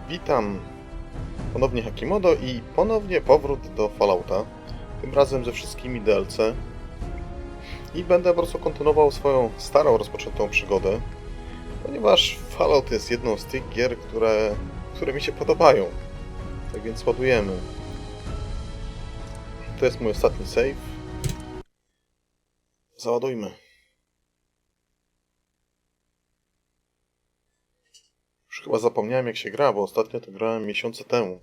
Witam ponownie Hakimodo i ponownie powrót do Fallouta, tym razem ze wszystkimi DLC i będę po prostu kontynuował swoją starą, rozpoczętą przygodę, ponieważ Fallout jest jedną z tych gier, które mi się podobają, tak więc ładujemy. To jest mój ostatni save. Załadujmy. Już chyba zapomniałem, jak się gra, bo ostatnio to grałem miesiące temu.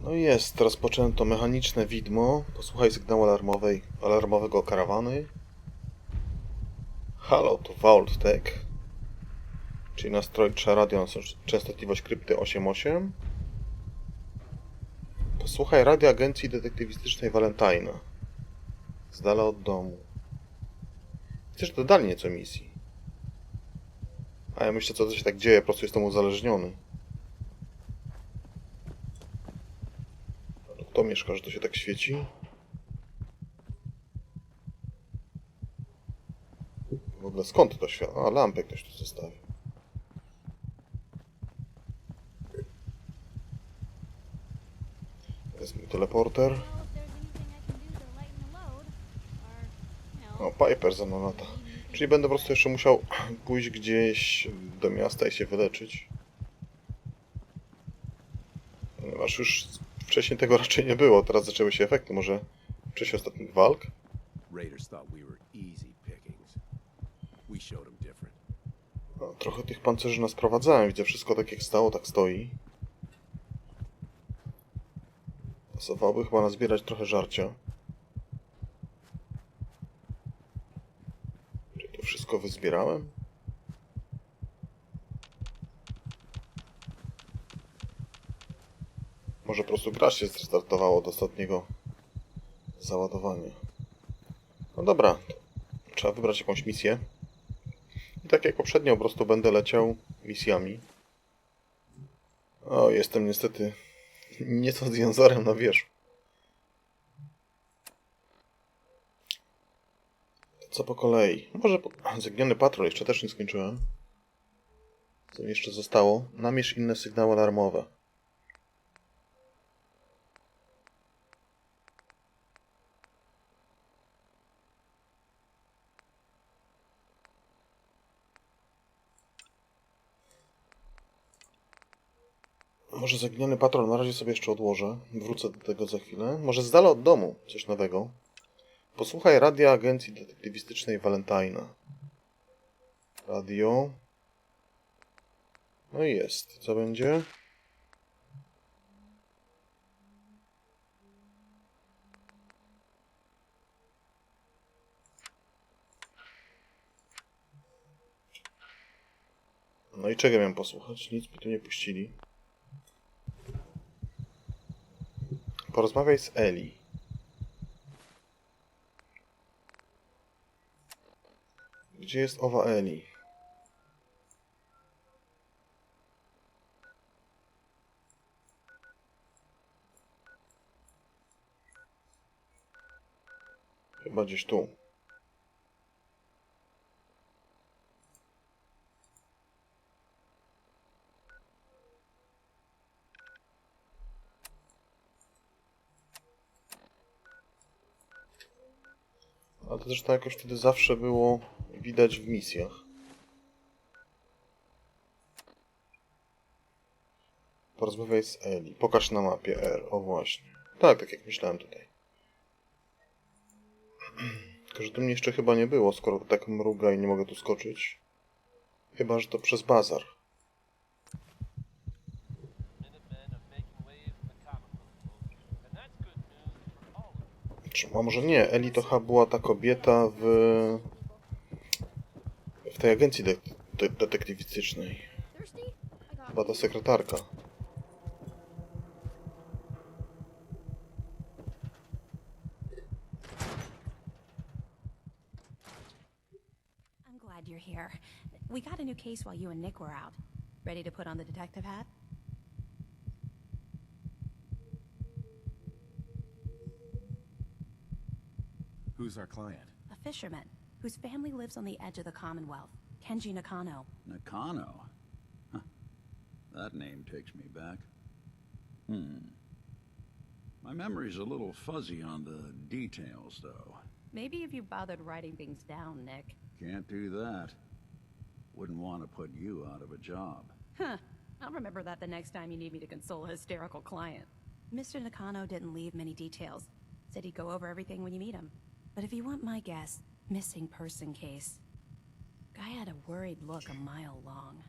No i jest, rozpoczęto mechaniczne widmo. Posłuchaj sygnału alarmowego karawany. Halo, to Vault Tech, czyli nastrojcza radio na częstotliwość krypty 8.8. Posłuchaj radia Agencji Detektywistycznej Valentine'a. Z dala od domu. Widzę, że dodali nieco misji. A ja myślę, co to się tak dzieje, po prostu jestem uzależniony. Kto mieszka, że to się tak świeci? W ogóle skąd to światło? A, lampę ktoś tu zostawił. Jest mój teleporter. O, Piper za mną lata. Czyli będę po prostu jeszcze musiał pójść gdzieś do miasta i się wyleczyć. Ponieważ już wcześniej tego raczej nie było, teraz zaczęły się efekty, może w czasie ostatnich walk. No, trochę tych pancerzy nas prowadzałem, widzę, wszystko tak jak stało, tak stoi. Pasowałoby chyba nazbierać trochę żarcia. Czy to wszystko wyzbierałem? Może po prostu gra się zrestartowało od ostatniego załadowania. No dobra, trzeba wybrać jakąś misję. I tak jak poprzednio, po prostu będę leciał misjami. O, jestem niestety nieco z jęzorem na wierzchu. Co po kolei? Może Zaginiony patrol, jeszcze też nie skończyłem. Co mi jeszcze zostało? Namierz inne sygnały alarmowe. Może Zaginiony patrol na razie sobie jeszcze odłożę. Wrócę do tego za chwilę. Może z dala od domu coś nowego. Posłuchaj radia Agencji Detektywistycznej Valentine'a. Radio. No i jest. Co będzie? No i czego miałem posłuchać? Nic mi tu nie puścili. Porozmawiaj z Ellie. Gdzie jest owa Ellie? Chyba gdzieś tu. Ale to zresztą jakoś wtedy zawsze było widać w misjach. Porozmawiaj z Ellie. Pokaż na mapie R. O właśnie. Tak jak myślałem tutaj. Tylko, że tu mnie jeszcze chyba nie było, skoro to tak mruga i nie mogę tu skoczyć. Chyba, że to przez bazar. A może nie? Ellie to chyba była ta kobieta w tej agencji detektywistycznej. Chyba ta sekretarka. I'm glad you're here. We got a new case while you and Nick were out. Ready to put on the detective hat? Who's our client? A fisherman whose family lives on the edge of the Commonwealth. Kenjim Nakano. Nakano? Huh. That name takes me back. My memory's a little fuzzy on the details, though. Maybe if you bothered writing things down, Nick. Can't do that. Wouldn't want to put you out of a job. Huh. I'll remember that the next time you need me to console a hysterical client. Mr. Nakano didn't leave many details. Said he'd go over everything when you meet him. But if you want my guess, missing person case. Guy had a worried look a mile long.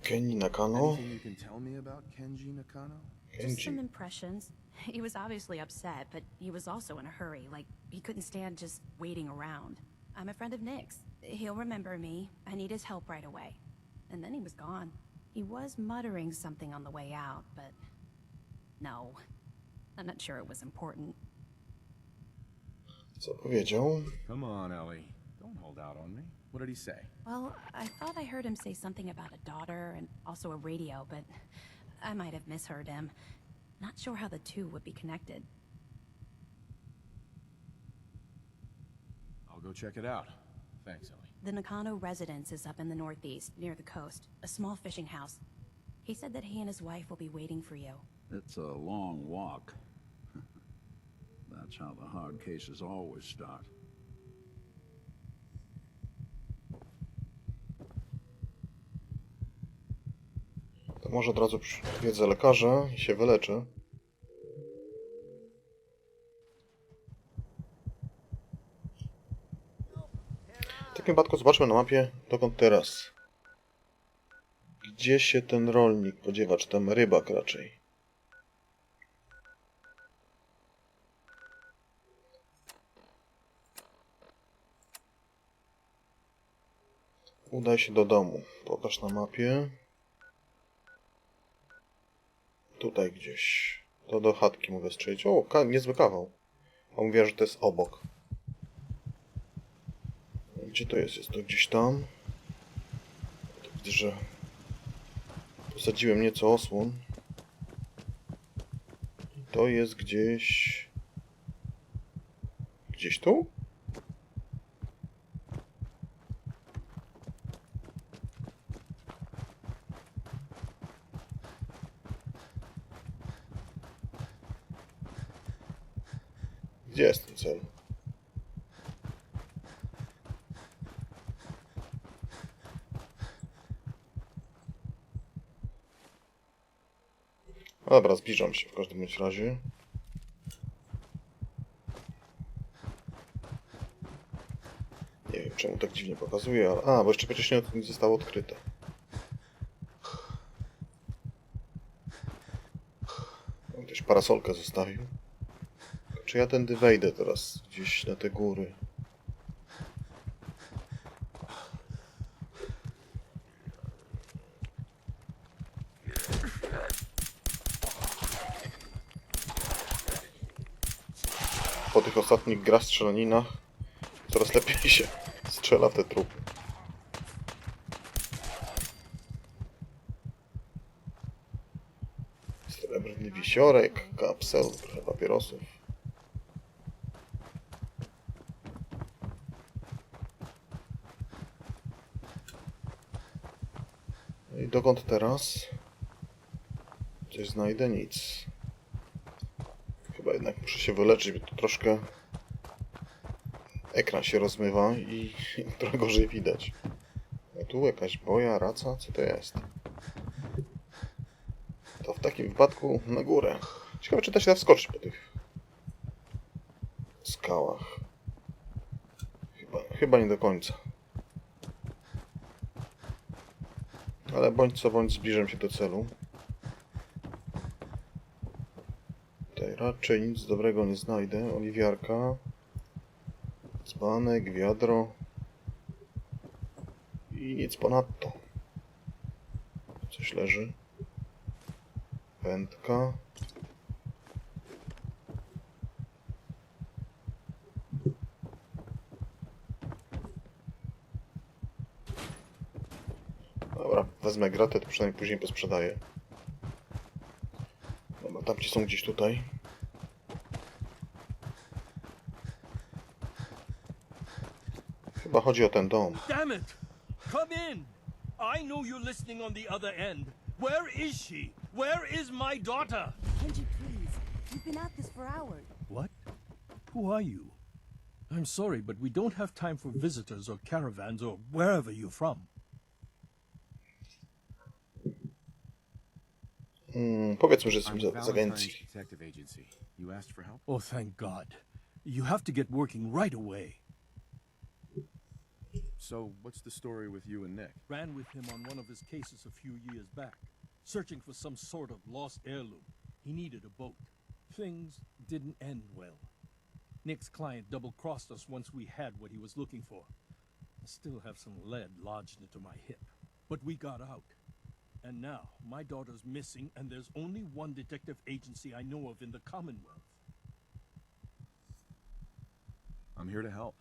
Kenji Nakano. Anything you can tell me about Kenji Nakano? Just some Kenji. impressions. He was obviously upset, but he was also in a hurry. Like, he couldn't stand just waiting around. I'm a friend of Nick's. He'll remember me. I need his help right away. And then he was gone. He was muttering something on the way out, but... no. I'm not sure it was important. Co powiedział? Come on, Ellie. Don't hold out on me. What did he say? Well, I thought I heard him say something about a daughter and also a radio, but I might have misheard him. Not sure how the two would be connected. I'll go check it out. Thanks, Ellie. The Nakano residence is up in the northeast, near the coast. A small fishing house. He said that he and his wife will be waiting for you. It's a long walk. That's how the hard cases always start. To może od razu odwiedzę lekarza i się wyleczę. W takim wypadku zobaczmy na mapie, dokąd teraz. Gdzie się ten rolnik podziewa, czy tam rybak raczej. Udaj się do domu. Pokaż na mapie. Tutaj gdzieś. To do chatki mogę strzelić. O, niezły kawał. A mówiła, że to jest obok. Gdzie to jest? Jest to gdzieś tam. To widzę, że posadziłem nieco osłon. I to jest gdzieś... Gdzieś tu? Gdzie jest ten cel? Dobra, zbliżam się w każdym bądź razie. Nie wiem, czemu tak dziwnie pokazuje, ale... A, bo jeszcze przecież nie zostało odkryte. Ktoś parasolkę zostawił. Czy ja tędy wejdę teraz gdzieś na te góry? Po tych ostatnich grach strzelaninach coraz lepiej się strzela w te trupy. Srebrny wisiorek, kapsel, trochę papierosów. No i dokąd teraz? Coś znajdę? Nic. Chyba jednak muszę się wyleczyć, bo tu troszkę ekran się rozmywa i trochę gorzej widać. A tu jakaś boja, raca? Co to jest? To w takim wypadku na górę. Ciekawe, czy da się da wskoczyć po tych skałach. Chyba nie do końca. Ale bądź co bądź zbliżam się do celu. Tutaj raczej nic dobrego nie znajdę. Oliwiarka. Dzbanek, wiadro. I nic ponadto. Coś leży. Wędka. Dobra, wezmę gratę, to przynajmniej później posprzedaję. Dobra, tamci są gdzieś tutaj. Chyba chodzi o ten dom. Damn it! Come in! I know you're listening on the other end. Where is she? Where is my daughter? Kenji, please. You've been at this for hours. What? Who are you? I'm sorry, but we don't have time for visitors or caravans or wherever you're from. Powiedzmy, że I'm jestem z agencji. Valentine's Detective Agency. You asked for help? Oh, thank God. You have to get working right away. So, what's the story with you and Nick? Ran with him on one of his cases a few years back, searching for some sort of lost heirloom. He needed a boat. Things didn't end well. Nick's client double-crossed us once we had what he was looking for. I still have some lead lodged into my hip. But we got out. And now, my daughter's missing, and there's only one detective agency I know of in the Commonwealth. I'm here to help.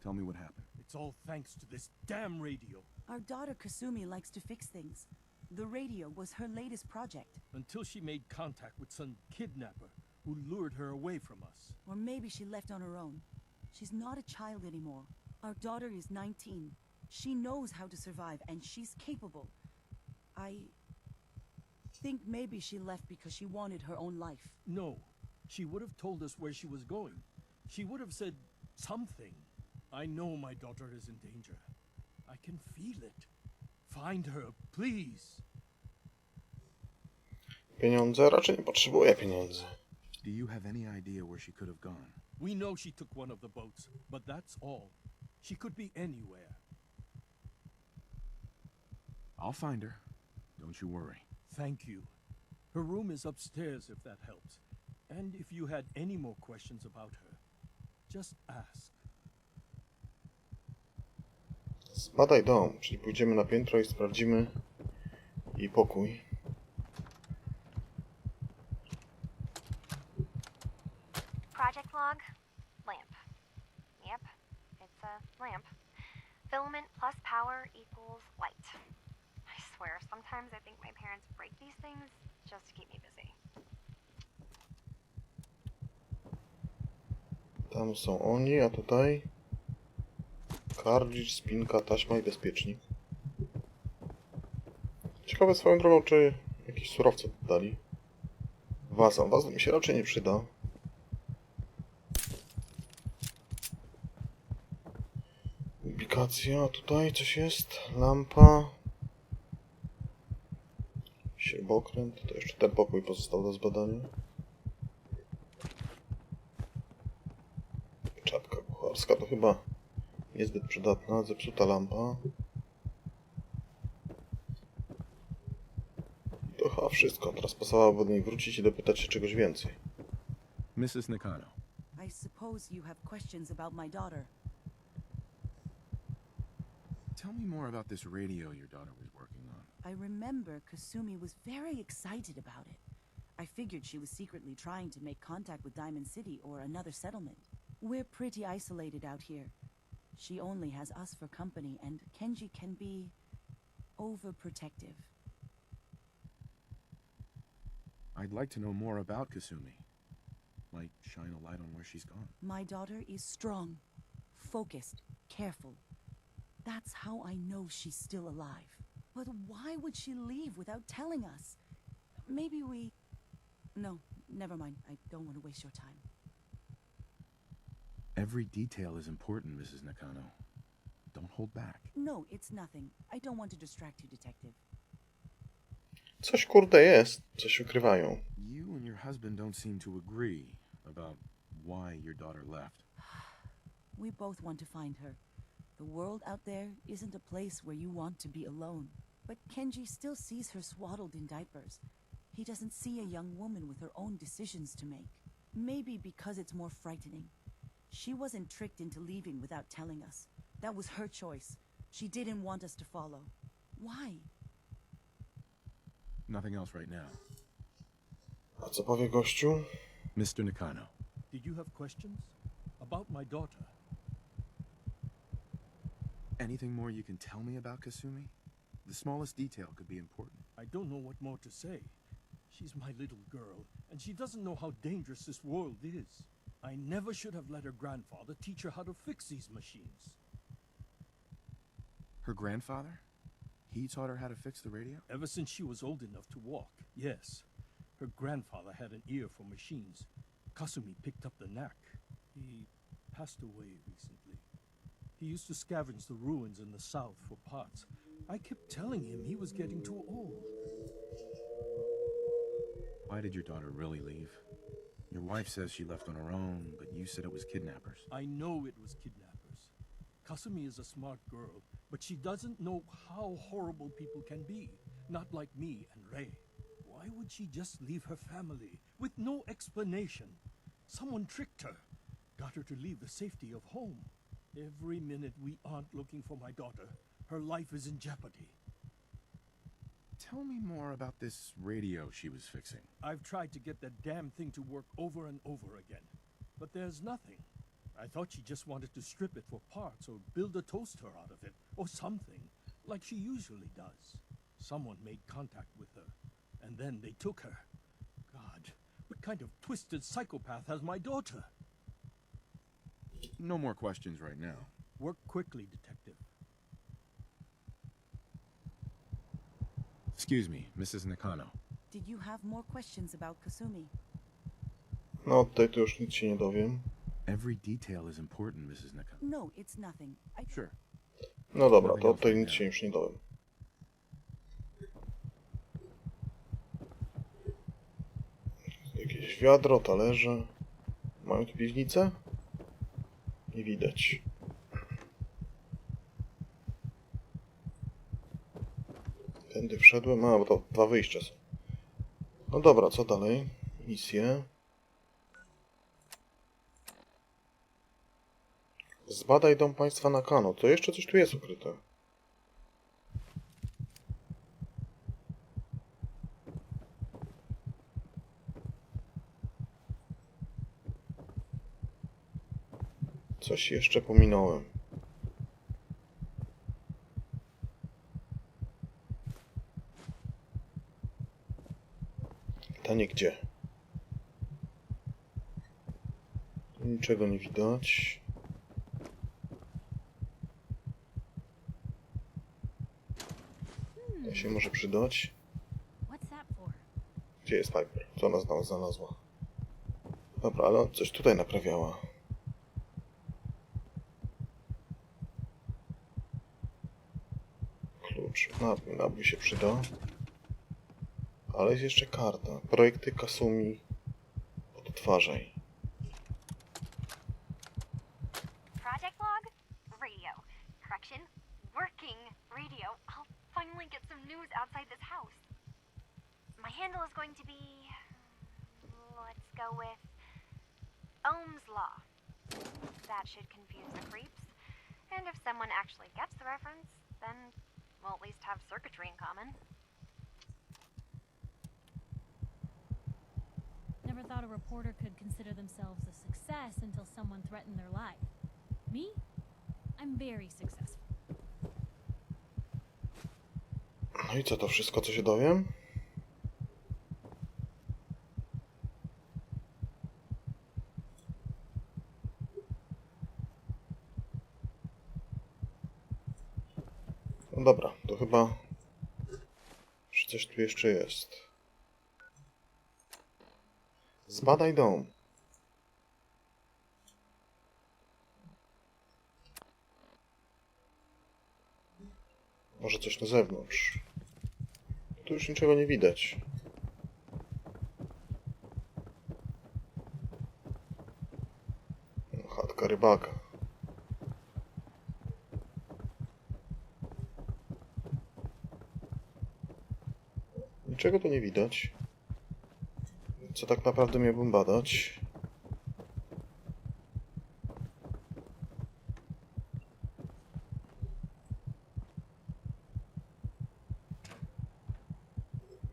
Tell me what happened. It's all thanks to this damn radio. Our daughter Kasumi likes to fix things. The radio was her latest project. Until she made contact with some kidnapper who lured her away from us. Or maybe she left on her own. She's not a child anymore. Our daughter is 19. She knows how to survive, and she's capable. I think maybe she left because she wanted her own life. No, she would have told us where she was going. She would have said something. I know my daughter is in danger. I can feel it. Find her, please. Pieniądze? Raczej nie potrzebuję pieniędzy. Do you have any idea where she could have gone? We know she took one of the boats, but that's all. She could be anywhere. I'll find her. Don't you worry. Thank you. Her room is upstairs if that helps. And if you had any more questions about her, just ask. Zbadaj dom, czyli pójdziemy na piętro i sprawdzimy jej pokój. Project log, lamp. Yep, it's a lamp. Filament plus power equals light. I swear, sometimes I think my parents break these things just to keep me busy. Tam są oni, a tutaj kartridż, spinka, taśma i bezpiecznik. Ciekawe swoją drogą, czy jakieś surowce dali. Waza. Waza mi się raczej nie przyda. Ubikacja. Tutaj coś jest. Lampa. Śrubokręt. To jeszcze ten pokój pozostał do zbadania. Czapka kucharska to chyba niezbyt przydatna. Zepsuta lampa. To chyba wszystko. Teraz pasowałoby do niej wrócić i dopytać się czegoś więcej. Mrs. Nakano. I suppose you have questions about my daughter. Tell me more about this radio your daughter was working on. I remember Kasumi was very excited about it. I figured she was secretly trying to make contact with Diamond City or another settlement. We're pretty isolated out here. She only has us for company, and Kenji can be overprotective. I'd like to know more about Kasumi. Might shine a light on where she's gone. My daughter is strong, focused, careful. That's how I know she's still alive. But why would she leave without telling us? Maybe we... No, never mind. I don't want to waste your time. Every detail is important, Mrs. Nakano. Don't hold back. No, it's nothing. I don't want to distract you, Detective. Coś kurde jest. Coś ukrywają. You and your husband don't seem to agree about why your daughter left. We both want to find her. The world out there isn't a place where you want to be alone. But Kenji still sees her swaddled in diapers. He doesn't see a young woman with her own decisions to make. Maybe because it's more frightening. She wasn't tricked into leaving without telling us. That was her choice. She didn't want us to follow. Why? Nothing else right now. A co powie gościu? Mr. Nakano. Did you have questions? About my daughter? Anything more you can tell me about Kasumi? The smallest detail could be important. I don't know what more to say. She's my little girl, and she doesn't know how dangerous this world is. I never should have let her grandfather teach her how to fix these machines. Her grandfather? He taught her how to fix the radio? Ever since she was old enough to walk, yes. Her grandfather had an ear for machines. Kasumi picked up the knack. He passed away recently. He used to scavenge the ruins in the south for parts. I kept telling him he was getting too old. Why did your daughter really leave? Your wife says she left on her own, but you said it was kidnappers. I know it was kidnappers. Kasumi is a smart girl, but she doesn't know how horrible people can be. Not like me and Rei. Why would she just leave her family with no explanation? Someone tricked her, got her to leave the safety of home. Every minute we aren't looking for my daughter, her life is in jeopardy. Tell me more about this radio she was fixing. I've tried to get that damn thing to work over and over again, but there's nothing. I thought she just wanted to strip it for parts or build a toaster out of it, or something, like she usually does. Someone made contact with her, and then they took her. God, what kind of twisted psychopath has my daughter? No more questions right now. Work quickly, detective. Excuse me, Mrs. Nakano. Did you have more questions about Kasumi? No, tutaj to już nic się nie dowiem. Every detail is important, Mrs. Nakano. No, it's nothing. Sure. No dobra, to tutaj nic się już nie dowiem. Jakieś wiadro, talerze. Mają tu piwnicę? Nie widać. Tędy wszedłem. A, bo to dwa wyjścia są. No dobra, co dalej? Misje. Zbadaj dom państwa Nakano. To jeszcze coś tu jest ukryte. Coś jeszcze pominąłem. Pytanie gdzie? Tu niczego nie widać. To się może przydać. What's that for? Gdzie jest Piper? Co ona znalazła? Dobra, ale coś tutaj naprawiała. Klucz. Nabój się przyda. Ale jest jeszcze karta. Projekty Kasumi. Odtwarzaj. Project log? Radio. Correction. Working radio. I'll finally get some news outside this house. My handle is going to be... let's go with... Ohm's Law. That should confuse the creeps. And if someone actually gets the reference, then we'll at least have circuitry in common. Never thought a reporter could consider themselves a success until someone threatened their life. Me? I'm very successful. No i co to wszystko, co się dowiem? No dobra, to chyba... Czy coś tu jeszcze jest? Zbadaj dom. Może coś na zewnątrz. Tu już niczego nie widać. Chatka rybaka. Niczego tu nie widać. Co tak naprawdę miałbym badać?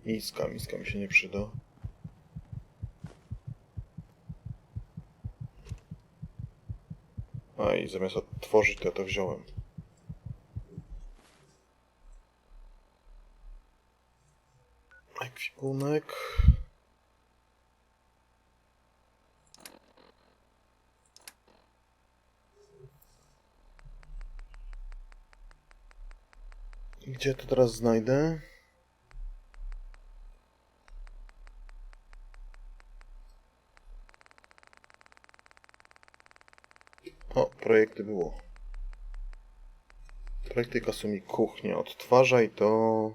Miska mi się nie przyda. A i zamiast odtworzyć, to ja to wziąłem. Ekwipunek. Gdzie to teraz znajdę? O, projekty było. Projekty Kasumi kuchnia. Odtwarzaj to.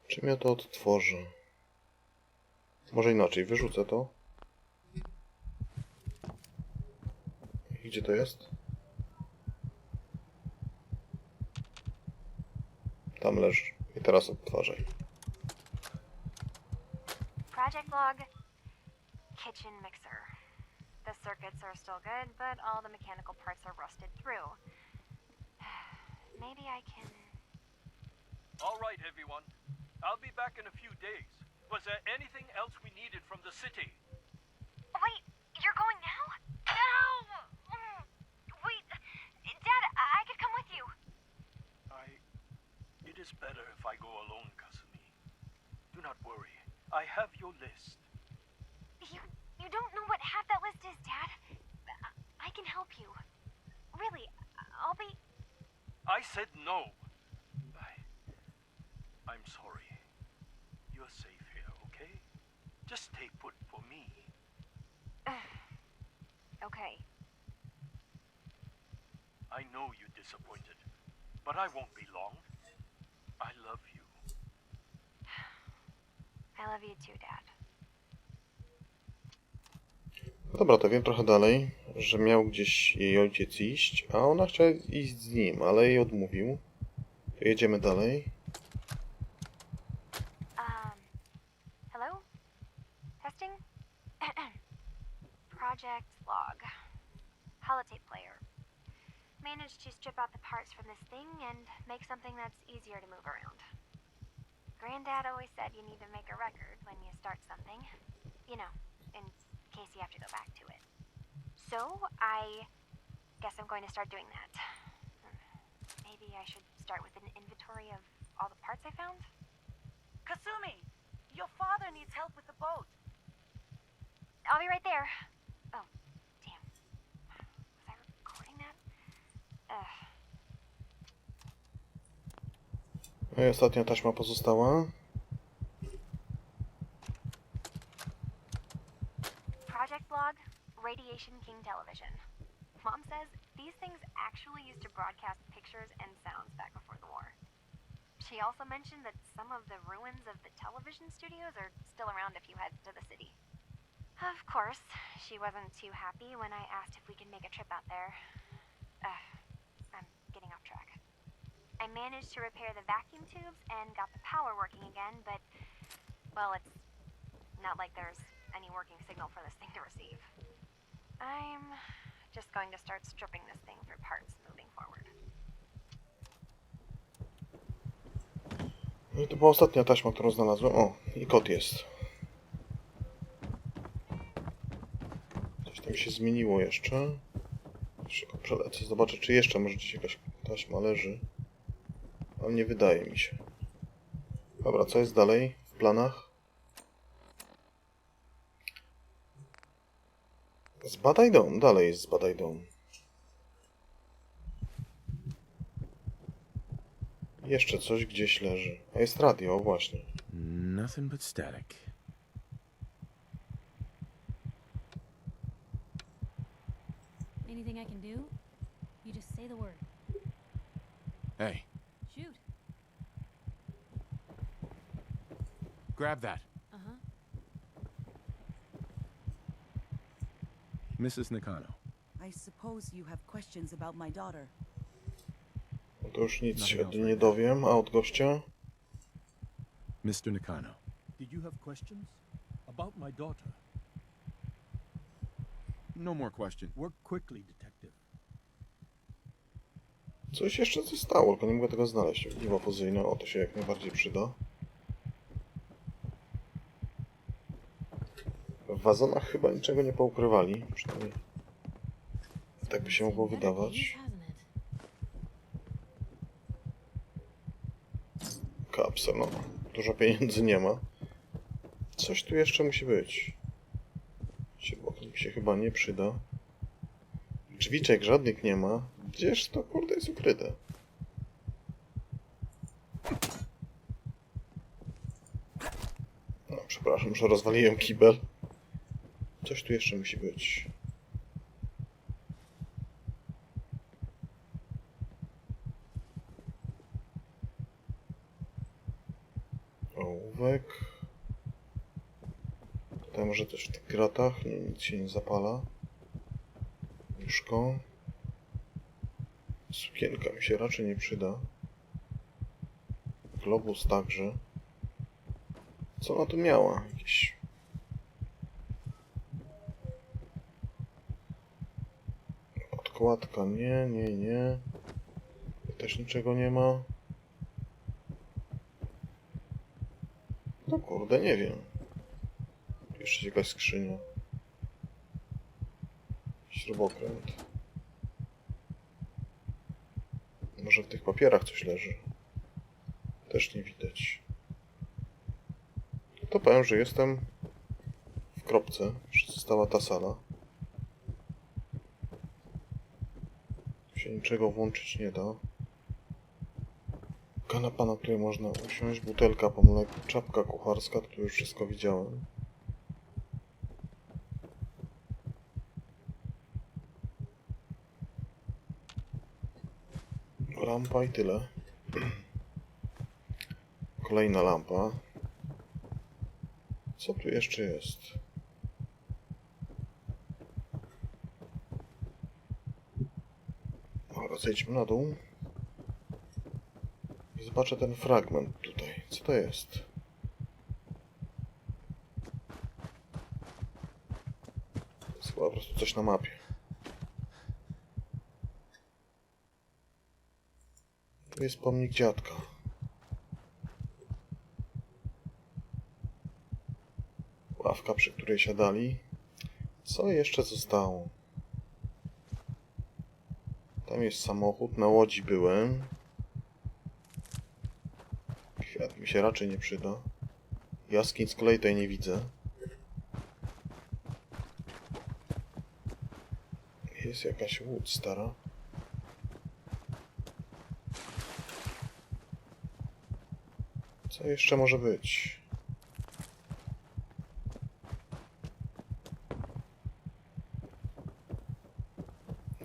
Czym ja to odtworzę? Może inaczej, wyrzucę to. Gdzie to jest? Tam leży. I teraz odtwarzaj. Project log. Kitchen mixer. The circuits are still good, but all the mechanical parts are rusted through. Maybe I can... All right, everyone. I'll be back in a few days. Was there anything else we needed from the city? Wait, you're going now? No! Wait, Dad, I could come with you. It is better if I go alone, Kasumi. Do not worry. I have your list. You don't know what half that list is, Dad. I can help you. Really, I'll be... I said no. I'm sorry. You're safe here, okay? Just stay put for me. Okay. I know you're disappointed, but I won't be long. I love you. I love you too, Dad. Dobra, to wiem trochę dalej, że miał gdzieś jej ojciec iść, a ona chciała iść z nim, ale jej odmówił. To jedziemy dalej. Hello? Testing? Project log. Holotape player. Managed to strip out the parts from this thing and make something that's easier to move around. Granddad always said you need to make a record when you start something. You know, in case you have to go back to it. So, I guess I'm going to start doing that. Maybe I should start with an inventory of all the parts I found? Kasumi! Your father needs help with the boat. I'll be right there. Oh, damn. Was I recording that? No i ostatnia taśma pozostała. Project log, Radiation King Television. Mom says these things actually used to broadcast pictures and sounds back before the war. She also mentioned that some of the ruins of the television studios are still around if you head to the city. Of course, she wasn't too happy when I asked if we could make a trip out there. I'm getting off track. I managed to repair the vacuum tubes and got the power working again, but, well, it's not like there's any working signal for this thing to receive. I'm just going to start stripping this thing for parts moving forward. No i to była ostatnia taśma, którą znalazłem. O, i kot jest. Coś tam się zmieniło jeszcze. Szybko przelecę, zobaczę, czy jeszcze może gdzieś jakaś taśma leży. Ale nie wydaje mi się. Dobra, co jest dalej w planach? Zbadaj dom. Dalej jest zbadaj dom. Jeszcze coś gdzieś leży. A jest radio, właśnie. Nothing but static. Anything I can do? You just say the word. Hey, Shoot. grab that. Uh-huh. Mrs. Nakano. I suppose you have questions about my daughter. No to już nic się od niej nie dowiem. A od gościa? Mr. Nakano. Did you have questions? About my daughter? No more question. Work quickly, detective. Coś jeszcze zostało, tylko nie mogę tego znaleźć. Ogniwo fuzyjne, o to się jak najbardziej przyda. W wazonach chyba niczego nie poukrywali, przynajmniej tak by się mogło wydawać. Kapsel, no. Dużo pieniędzy nie ma. Coś tu jeszcze musi być. Śruboknik się chyba nie przyda. Drzwiczek żadnych nie ma. Gdzież to kurde jest ukryte? No, przepraszam, że rozwaliłem kibel. Coś tu jeszcze musi być. Ołówek. Tutaj może też w tych gratach. Nie, nic się nie zapala. Łóżko. Sukienka mi się raczej nie przyda. Globus także. Co ona tu miała? Jakieś... Podkładka. Nie, nie, nie. Też niczego nie ma. No kurde, nie wiem. Jeszcze jakaś skrzynia. Śrubokręt. Może w tych papierach coś leży. Też nie widać. To powiem, że jestem w kropce. Jeszcze została ta sala. Tu się niczego włączyć nie da. Kanapa, na której można usiąść, butelka po mleku, czapka kucharska, to już wszystko widziałem. Lampa i tyle. Kolejna lampa. Co tu jeszcze jest? Dobra, zejdźmy na dół. I zobaczę ten fragment tutaj. Co to jest? To jest chyba po prostu coś na mapie. Tu jest pomnik dziadka. Ławka, przy której siadali. Co jeszcze zostało? Tam jest samochód, na łodzi byłem. Kwiat mi się raczej nie przyda. Jaskiń z kolei tutaj nie widzę. Jest jakaś łódź stara. Co jeszcze może być?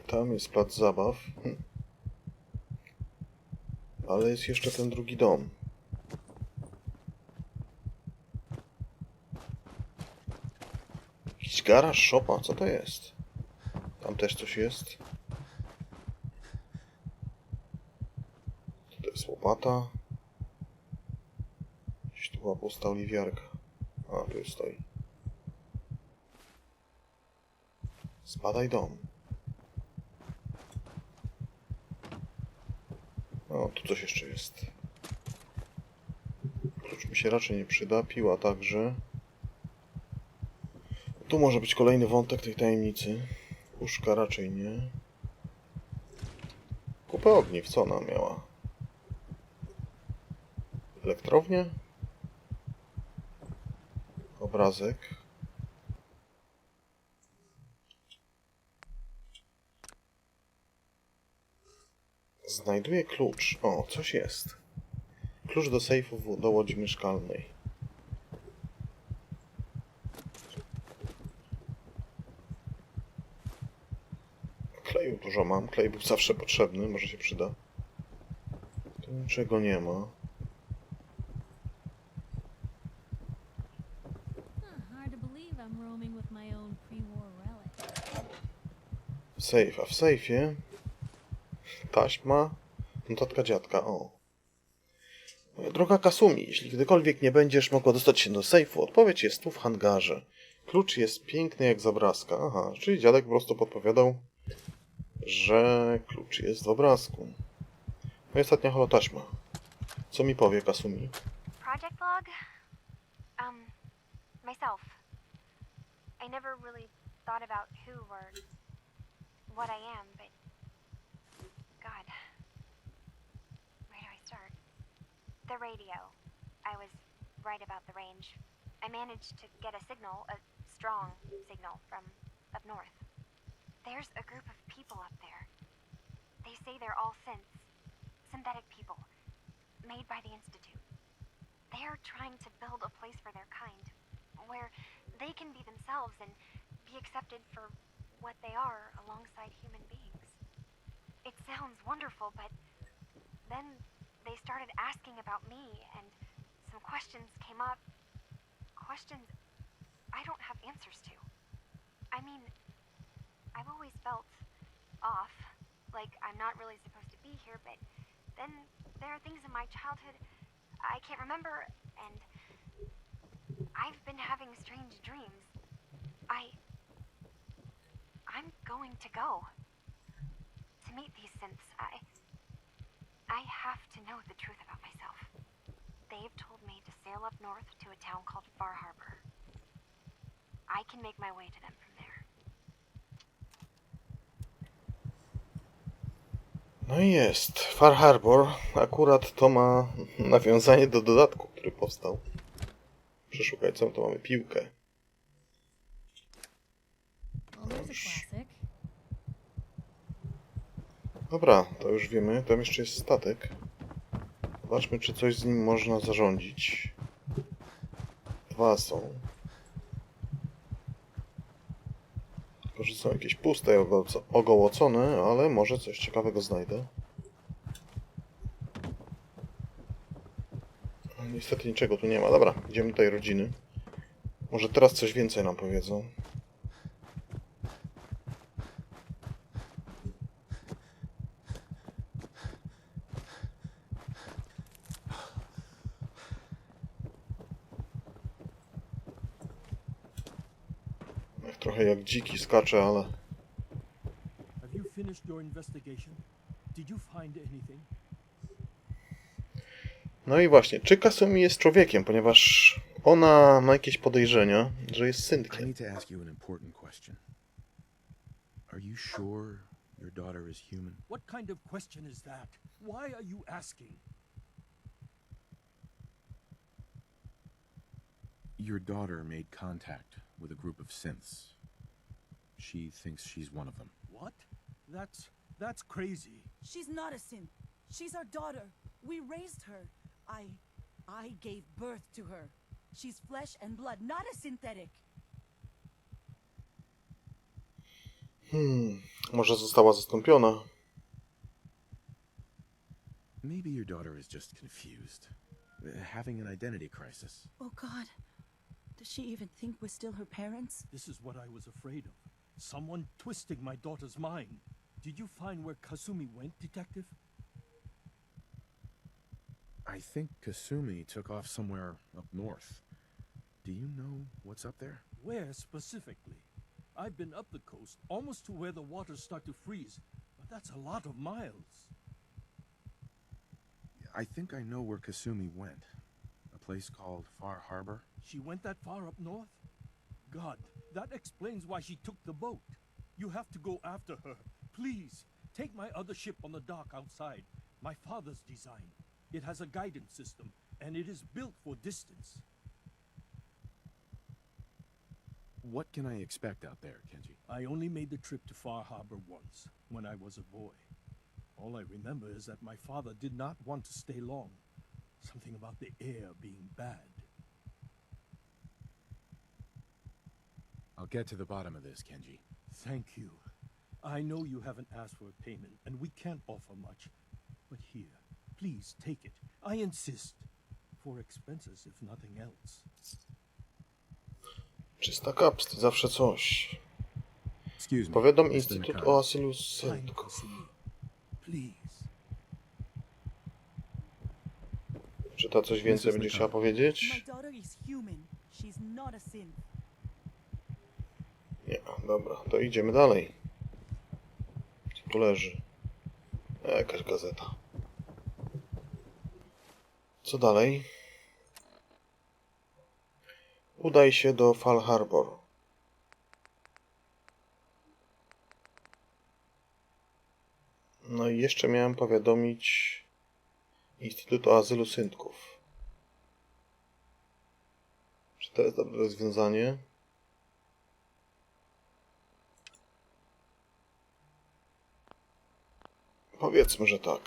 Tam jest plac zabaw. Ale jest jeszcze ten drugi dom. Jakiś garaż, szopa, co to jest? Tam też coś jest. To jest łopata. Gdzieś tu była pusta oliwiarka. A, tu jest stoi. Spadaj dom. O, tu coś jeszcze jest. Klucz mi się raczej nie przyda, piła także. Tu może być kolejny wątek tej tajemnicy. Puszka raczej nie. Kupę ogniw, co ona miała? Elektrownię? Obrazek. Znajduję klucz. O, coś jest. Klucz do sejfu do łodzi mieszkalnej. Kleju dużo mam. Klej był zawsze potrzebny. Może się przyda. Tu niczego nie ma. Hard to believe I'm roaming with my own pre-war relic. Sejf. A w sejfie taśma, notatka dziadka. O. Moja droga Kasumi, jeśli kiedykolwiek nie będziesz mogła dostać się do sejfu, odpowiedź jest tu w hangarze. Klucz jest piękny jak z obrazka. Aha, czyli dziadek po prostu podpowiadał, że klucz jest w obrazku. No i ostatnia holotaśma. Co mi powie Kasumi? Project log? Myself. I never really thought about who or what I am, but God. Where do I start? The radio. I was right about the range. I managed to get a signal, a strong signal from up north. There's a group of people up there. They say they're all synthetic people, made by the Institute. They are trying to build a place for their kind, where they can be themselves and be accepted for what they are alongside human beings. It sounds wonderful, but then they started asking about me, and some questions came up. Questions I don't have answers to. I mean, I've always felt off, like I'm not really supposed to be here, but then there are things in my childhood I can't remember, and I've been having strange dreams. I'm going to go to meet these synths. I have to know the truth about myself. They've told me to sail up north to a town called Far Harbor. I can make my way to them from there. No i jest. Far Harbor. Akurat to ma nawiązanie do dodatku, który powstał. Przeszukaj, co to mamy? Piłkę. Well, there's a classic. Dobra, to już wiemy. Tam jeszcze jest statek. Zobaczmy, czy coś z nim można zarządzić. Dwa są. Tylko, że są jakieś puste i ogołocone, ale może coś ciekawego znajdę. Niestety niczego tu nie ma. Dobra, idziemy do tej rodziny. Może teraz coś więcej nam powiedzą. Trochę jak dziki skacze, ale... Have you finished your investigation? Did you find anything? No i właśnie, czy Kasumi jest człowiekiem, ponieważ ona ma jakieś podejrzenia, że jest I syntkiem. need to ask you an important question. Are you sure your daughter is human? What kind of question is that? Why are you asking? Your daughter made contact with a group of synths. She thinks she's one of them. What? That's crazy. She's not a synth. She's our daughter. We raised her. I gave birth to her. She's flesh and blood, not a synthetic. Może została zastąpiona. Maybe your daughter is just confused, having an identity crisis. Oh God. Does she even think we're still her parents? This is what I was afraid of. Someone twisting my daughter's mind. Did you find where Kasumi went, Detective? I think Kasumi took off somewhere up north. Do you know what's up there? Where specifically? I've been up the coast, almost to where the waters start to freeze, but that's a lot of miles. I think I know where Kasumi went. A place called Far Harbor. She went that far up north? God, that explains why she took the boat. You have to go after her. Please, take my other ship on the dock outside. My father's design. It has a guidance system, and it is built for distance. What can I expect out there, Kenji? I only made the trip to Far Harbor once, when I was a boy. All I remember is that my father did not want to stay long. Something about the air being bad. I'll get to the bottom of this, Kenji. Thank you. I know you haven't asked for a payment, and we can't offer much. But here, please take it. I insist. For expenses, if nothing else. Czysta kapst, zawsze coś. Excuse me. Powiadom Mr. Instytut Nakano. o asylu Fine, syntków. Kasumi. Please. Czy ta coś więcej będzie chciała My powiedzieć? daughter is human. She's not a synth. Nie, dobra, to idziemy dalej. Co tu leży? Jakaś gazeta. Co dalej? Udaj się do Far Harbor. No i jeszcze miałem powiadomić Instytut o azylu syntków. Czy to jest dobre rozwiązanie? Powiedzmy, że tak.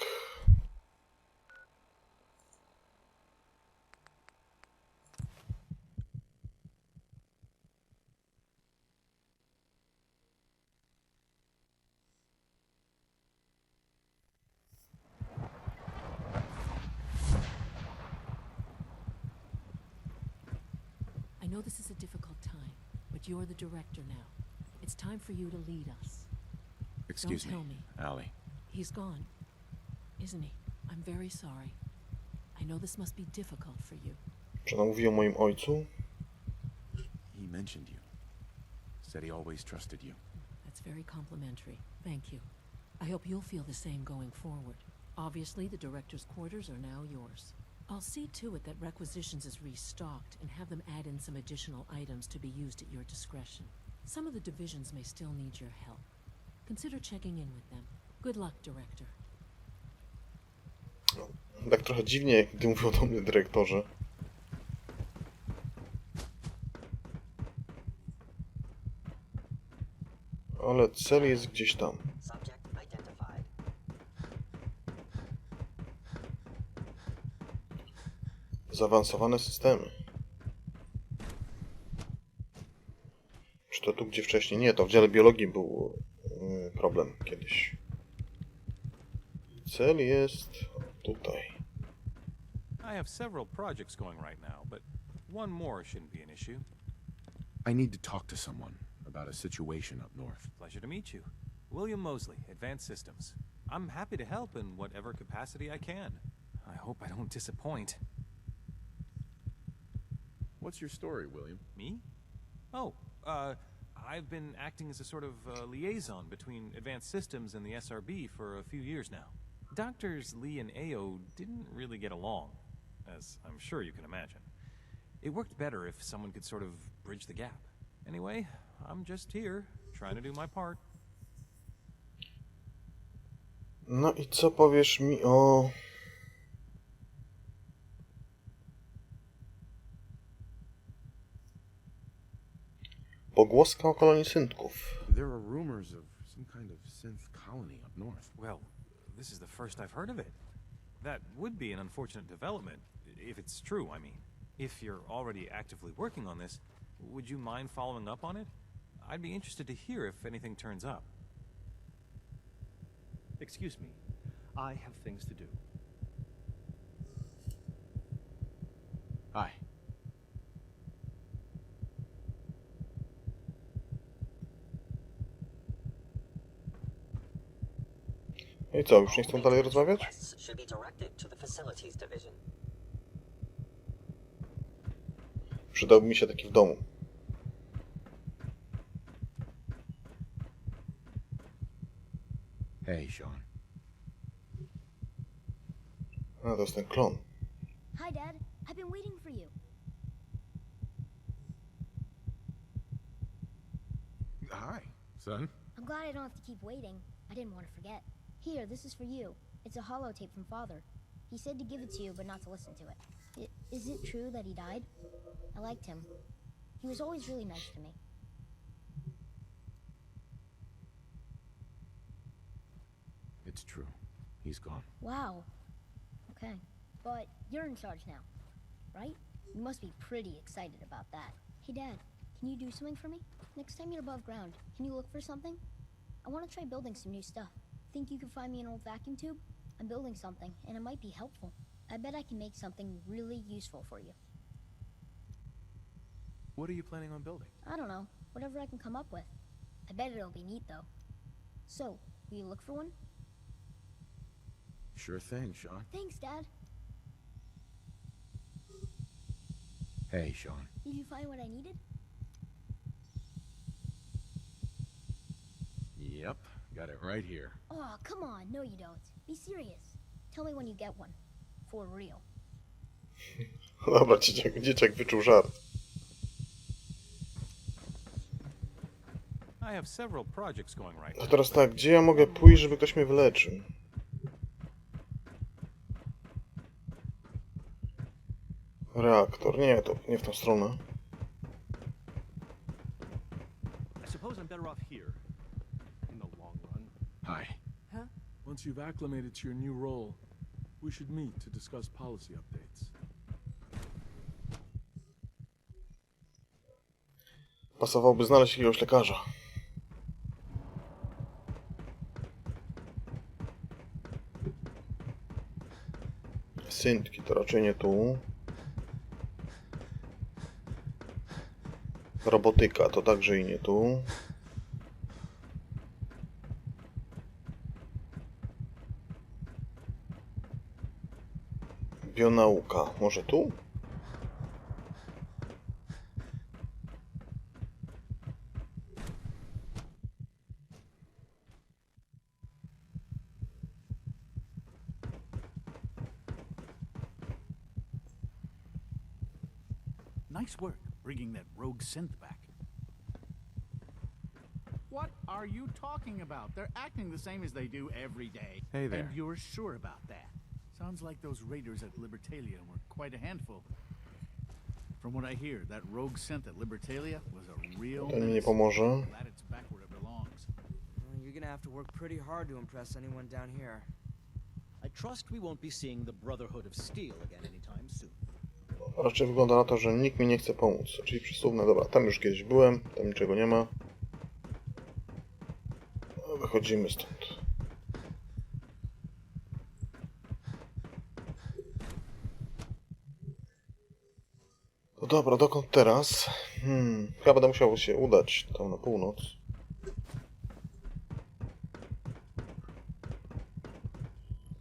I know this is a difficult time, but you're the director now. It's time for you to lead us. Excuse Don't tell me, me. Allie. He's gone, isn't he? I'm very sorry. I know this must be difficult for you. Czy ona mówi o moim ojcu? He mentioned you. Said he always trusted you. That's very complimentary. Thank you. I hope you'll feel the same going forward. Obviously, the director's quarters are now yours. I'll see to it that requisitions is restocked and have them add in some additional items to be used at your discretion. Some of the divisions may still need your help. Consider checking in with them. Good luck, Director. Tak trochę dziwnie, gdy mówią do mnie dyrektorze. Ale cel jest gdzieś tam. Zaawansowane systemy. Czy to tu gdzie wcześniej? Nie, to w dziale biologii był problem kiedyś. Cel jest tutaj. I have several projects going right now, but one more shouldn't be an issue. I need to talk to someone about a situation up north. Pleasure to meet you. William Mosley, Advanced Systems. I'm happy to help in whatever capacity I can. I hope I don't disappoint. What's your story, William? Me? Oh, I've been acting as a sort of liaison between Advanced Systems and the SRB for a few years now. Doctors Lee and Ao didn't really get along, as I'm sure you can imagine. It worked better if someone could sort of bridge the gap. Anyway, I'm just here, trying to do my part. No i co powiesz mi o... Pogłoska o kolonii synków. There are rumors of some kind of synth colony up north. Well, this is the first I've heard of it. That would be an unfortunate development, if it's true, I mean. If you're already actively working on this, would you mind following up on it? I'd be interested to hear if anything turns up. Excuse me. I have things to do. Hi. No i co, już nie chcą dalej rozmawiać? Przydałby mi się taki w domu. Hey, Sean. A, to jest ten klon. Hi, Dad. I've been waiting for you. Hi, son. I'm glad I don't have to keep waiting. I didn't want to forget. Here, this is for you. It's a holotape from Father. He said to give it to you, but not to listen to it. Is it true that he died? I liked him. He was always really nice to me. It's true. He's gone. Wow. Okay. But you're in charge now, right? You must be pretty excited about that. Hey, Dad, can you do something for me? Next time you're above ground, can you look for something? I want to try building some new stuff. Think you could find me an old vacuum tube? I'm building something, and it might be helpful. I bet I can make something really useful for you. What are you planning on building? I don't know. Whatever I can come up with. I bet it'll be neat, though. So, will you look for one? Sure thing, Sean. Thanks, Dad. Hey, Sean. Did you find what I needed? Yep, got it right here. Oh, come on. No, you don't. Be serious. Tell me when you get one. For real. Dobra, dzieciak wyczuł żart. I have several projects going right To now. teraz tak, gdzie ja mogę pójść, żeby ktoś mnie wyleczył? Reaktor, nie, to nie w tą stronę. suppose I'm better off here. In the long run. Hi. Huh? Once you've acclimated to your new role, we should meet to discuss policy updates. Pasowałoby znaleźć jakiegoś lekarza. Syntki to raczej nie tu. Robotyka to także i nie tu. Bionauka. Może tu? Nice work bringing that rogue synth back. What are you talking about? They're acting the same as they do every day. Hey there. And you're sure about that? Sounds like those raiders at Libertalia were quite a handful. From what I hear, that rogue synth at Libertalia was a real To mi nie menace. pomoże. Glad it's back where it belongs. You're gonna have to work pretty hard to impress anyone down here. I trust we won't be seeing the Brotherhood of Steel again anytime soon. Raczej wygląda na to, że nikt mi nie chce pomóc. Czyli przesuwne. Dobra, tam już kiedyś byłem. Tam niczego nie ma. Wychodzimy stąd. No dobra, dokąd teraz? Chyba będę musiał się udać tam na północ.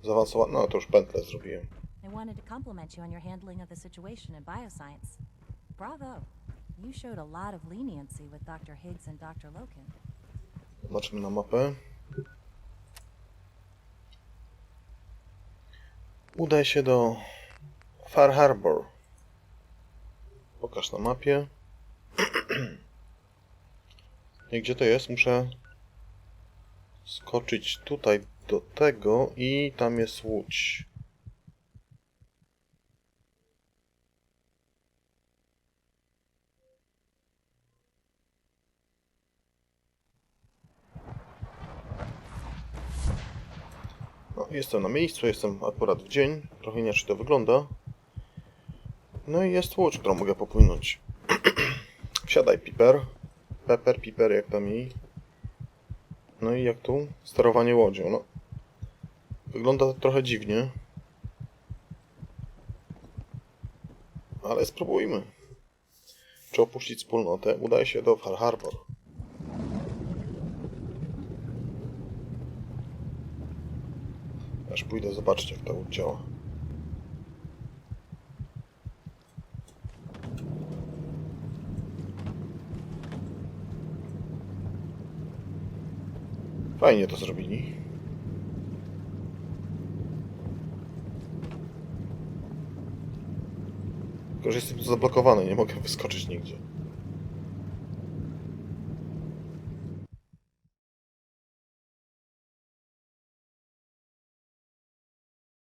Zaawansowano. No to już pętlę zrobiłem. I wanted to compliment you on your handling of the situation in bioscience. Bravo. You showed a lot of leniency with Dr. Higgs and Dr. Loken. Zobaczmy na mapę. Udaj się do Far Harbor. Pokaż na mapie. I gdzie to jest? Muszę skoczyć tutaj do tego i tam jest łódź. No, jestem na miejscu, jestem akurat w dzień. Trochę inaczej to wygląda. No i jest łódź, którą mogę popłynąć. Wsiadaj, Piper. Piper, jak tam jej. No i jak tu? Sterowanie łodzią. No. Wygląda to trochę dziwnie. Ale spróbujmy. Czy opuścić wspólnotę? Udaje się do Far Harbor. Aż pójdę zobaczyć, jak ta łódź działa. Fajnie to zrobili. Tylko, że jestem tu zablokowany, nie mogę wyskoczyć nigdzie.